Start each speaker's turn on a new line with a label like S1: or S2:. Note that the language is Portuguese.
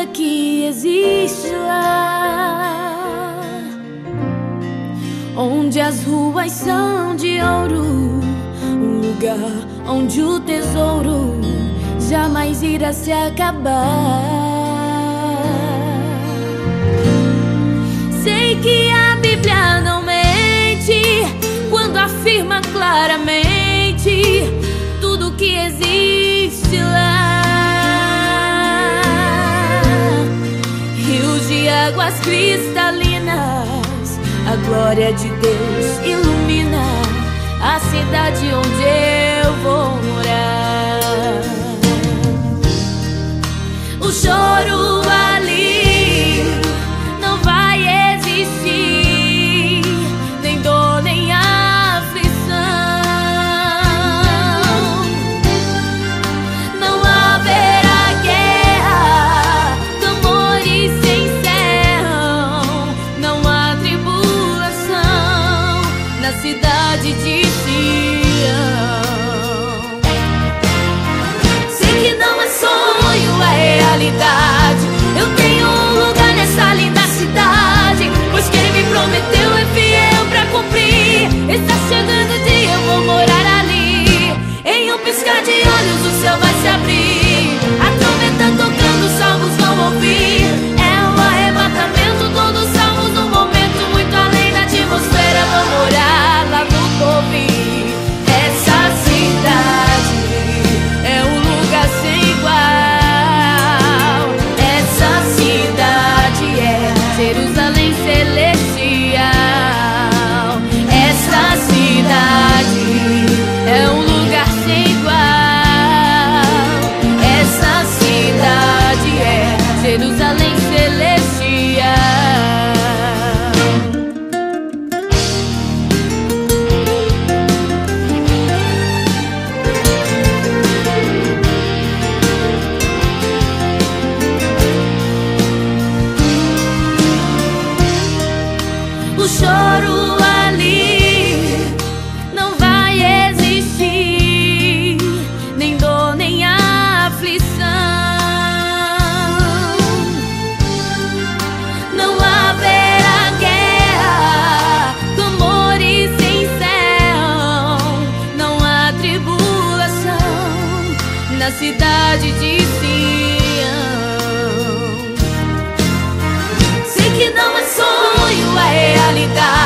S1: vida que existe lá, onde as ruas são de ouro, um lugar onde o tesouro jamais irá se acabar. Sei que a Bíblia não mente quando afirma claramente tudo que existe lá. Rios de águas cristalinas, a glória de Deus ilumina a cidade onde eu vou morar. O choro ali não vai existir, nem dor nem aflição. Não haverá guerra, clamores se encerram, não há tribulação na cidade de realidade. Eu tenho um lugar nessa linda cidade, pois que Ele me prometeu é fiel pra cumprir. Está chegando o dia, eu vou morar ali. Em um piscar de olhos o céu vai se abrir, a trombeta tocando, os salvos vão ouvir. É o arrebatamento, todos salvos num momento muito além da atmosfera. Vou morar lá no porvir. Essa cidade é um lugar sem igual. Jerusalém celestial. Essa cidade é um lugar sem igual. Essa cidade é Jerusalém celestial. O choro ali não vai existir, nem dor nem aflição. Não haverá guerra, clamores se encerram, não há tribulação na cidade de Sião. Sei que não é sonho, é realidade.